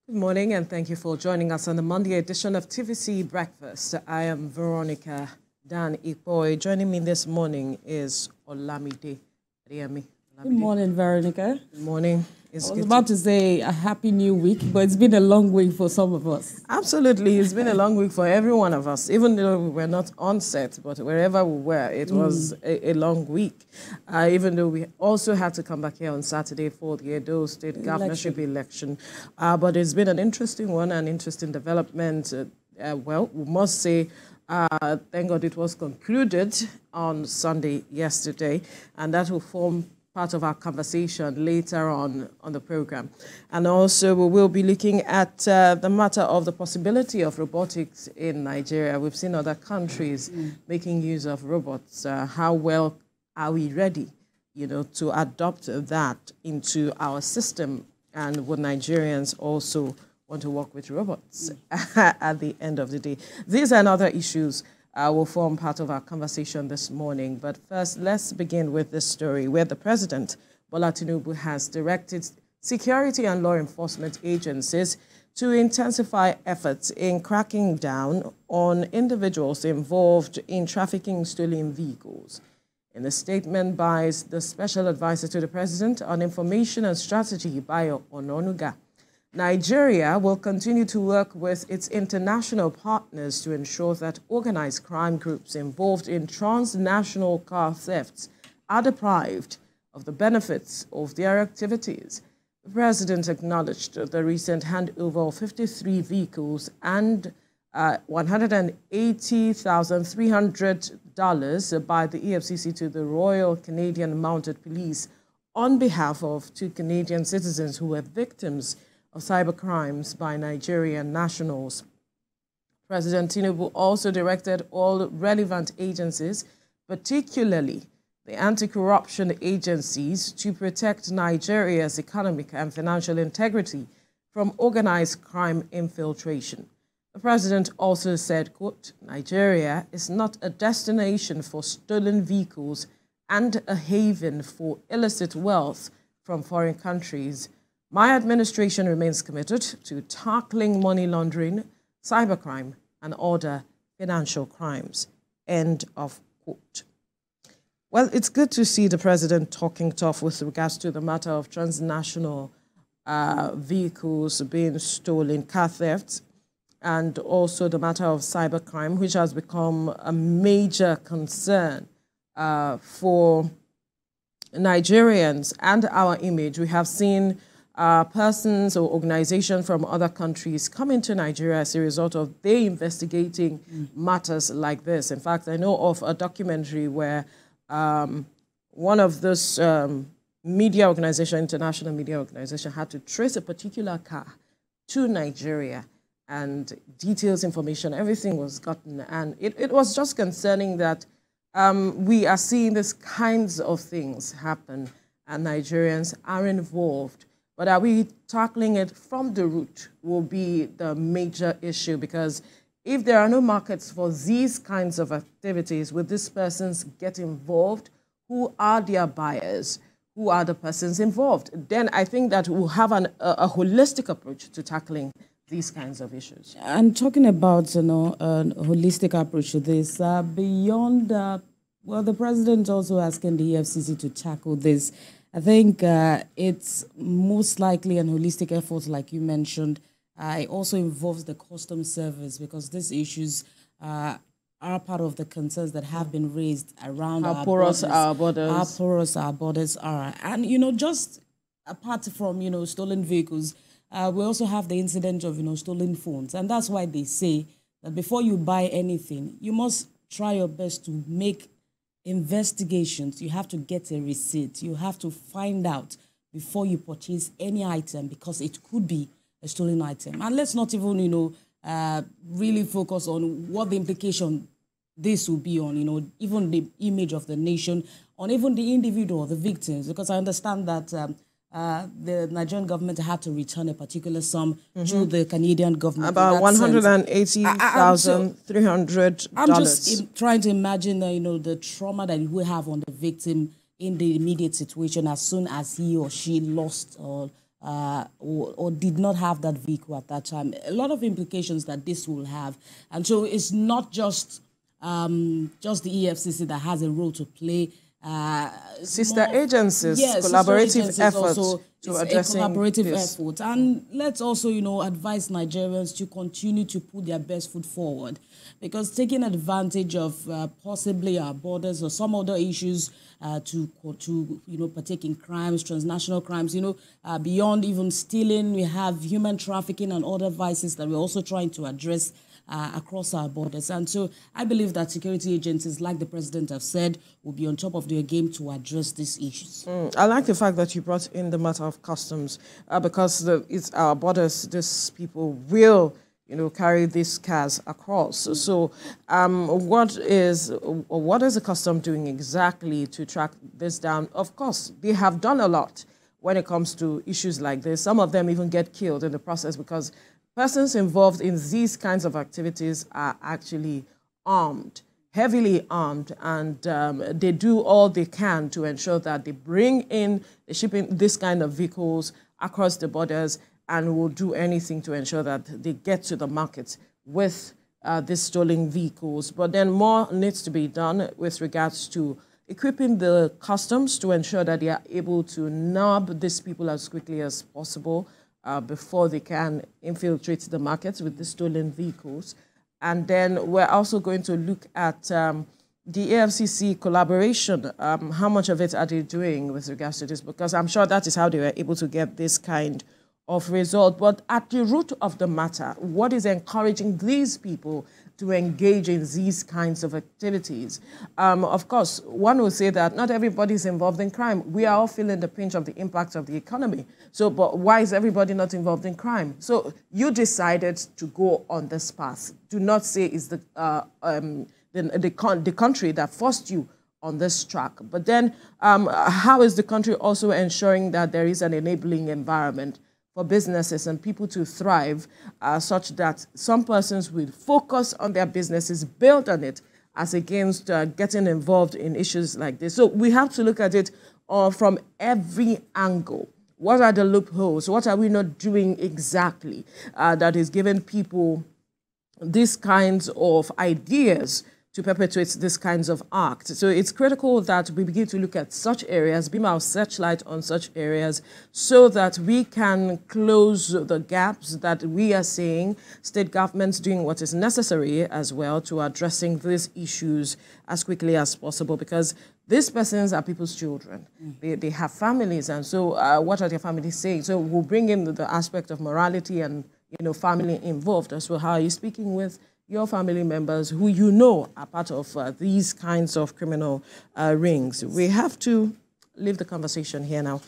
Good morning and thank you for joining us on the Monday edition of TVC Breakfast. I am Veronica Dan Ikboy. Joining me this morning is Olamide Riemi. Good morning, Veronica. Good morning. I was about to say a happy new week, but it's been a long week for some of us. Absolutely. It's been a long week for every one of us, even though we were not on set, but wherever we were, it was a long week. Even though we also had to come back here on Saturday for the Edo State governorship election. But it's been an interesting one, an interesting development. Well, we must say, thank God it was concluded on Sunday yesterday, and that will form part of our conversation later on the program. And also we will be looking at the matter of the possibility of robotics in Nigeria. We've seen other countries making use of robots. How well are we ready, to adopt that into our system? And would Nigerians also want to work with robots at the end of the day? These and other issues will form part of our conversation this morning. But first, let's begin with this story where the President, Bola Tinubu, has directed security and law enforcement agencies to intensify efforts in cracking down on individuals involved in trafficking stolen vehicles. In a statement by the Special Advisor to the President on Information and Strategy, Bayo Ononuga, Nigeria will continue to work with its international partners to ensure that organized crime groups involved in transnational car thefts are deprived of the benefits of their activities. The President acknowledged the recent handover of 53 vehicles and $180,300 by the EFCC to the Royal Canadian Mounted Police on behalf of 2 Canadian citizens who were victims of cybercrimes by Nigerian nationals. President Tinubu also directed all relevant agencies, particularly the anti-corruption agencies, to protect Nigeria's economic and financial integrity from organized crime infiltration. The president also said, quote, Nigeria is not a destination for stolen vehicles and a haven for illicit wealth from foreign countries. My administration remains committed to tackling money laundering, cybercrime, and other financial crimes. End of quote. Well, it's good to see the president talking tough with regards to the matter of transnational vehicles being stolen, car thefts, and also the matter of cybercrime, which has become a major concern for Nigerians and our image. We have seen persons or organizations from other countries come into Nigeria as a result of they investigating matters like this. In fact, I know of a documentary where one of those media organization, international media organization, had to trace a particular car to Nigeria, and details, information, everything was gotten. And it was just concerning that we are seeing these kinds of things happen and Nigerians are involved. But are we tackling it from the root will be the major issue, because if there are no markets for these kinds of activities, will these persons get involved? Who are their buyers? Who are the persons involved? Then I think that we'll have a holistic approach to tackling these kinds of issues. And talking about, a holistic approach to this, beyond, well, the president also asking the EFCC to tackle this. I think it's most likely an holistic effort, like you mentioned. It also involves the customs service, because these issues are part of the concerns that have been raised around how porous our borders. How porous our borders are. And, just apart from, stolen vehicles, we also have the incident of, stolen phones. And that's why they say that before you buy anything, you must try your best to make investigations. You have to get a receipt. You have to find out before you purchase any item, because it could be a stolen item. And let's not even, really focus on what the implication this will be on, even the image of the nation, on even the individual, the victims, because I understand that the Nigerian government had to return a particular sum to the Canadian government. About $180,300. I'm just trying to imagine, the trauma that it will have on the victim in the immediate situation as soon as he or she lost or or did not have that vehicle at that time. A lot of implications that this will have. And so it's not just the EFCC that has a role to play. Sister agencies, yes, collaborative efforts to addressing a collaborative this. effort. And let's also, advise Nigerians to continue to put their best foot forward, because taking advantage of possibly our borders or some other issues to partake in crimes, transnational crimes, beyond even stealing, we have human trafficking and other vices that we're also trying to address across our borders. And so I believe that security agencies, like the president have said, will be on top of their game to address these issues. I like the fact that you brought in the matter of customs, because it's our borders. These people will, carry these cars across. So what is the custom doing exactly to track this down? Of course, they have done a lot when it comes to issues like this. Some of them even get killed in the process because persons involved in these kinds of activities are actually armed, heavily armed, and they do all they can to ensure that they shipping this kind of vehicles across the borders, and will do anything to ensure that they get to the market with these stolen vehicles. But then more needs to be done with regards to equipping the customs to ensure that they are able to nab these people as quickly as possible, before they can infiltrate the markets with the stolen vehicles. And then we're also going to look at the AFCC collaboration. How much of it are they doing with regards to this? Because I'm sure that is how they were able to get this kind of result. But at the root of the matter, what is encouraging these people to engage in these kinds of activities? Of course, one will say that not everybody is involved in crime. We are all feeling the pinch of the impact of the economy. So, but why is everybody not involved in crime? So you decided to go on this path. Do not say it's the country that forced you on this track. But then how is the country also ensuring that there is an enabling environment for businesses and people to thrive, such that some persons will focus on their businesses, build on it, as against getting involved in issues like this? So we have to look at it from every angle. What are the loopholes? What are we not doing exactly that is giving people these kinds of ideas to perpetuate these kinds of acts? So it's critical that we begin to look at such areas, beam our searchlight on such areas, so that we can close the gaps that we are seeing, state governments doing what is necessary as well to addressing these issues as quickly as possible, because these persons are people's children. They have families, and so what are their families saying? So we'll bring in the aspect of morality and family involved as well. How are you speaking with your family members who are part of these kinds of criminal rings? We have to leave the conversation here now.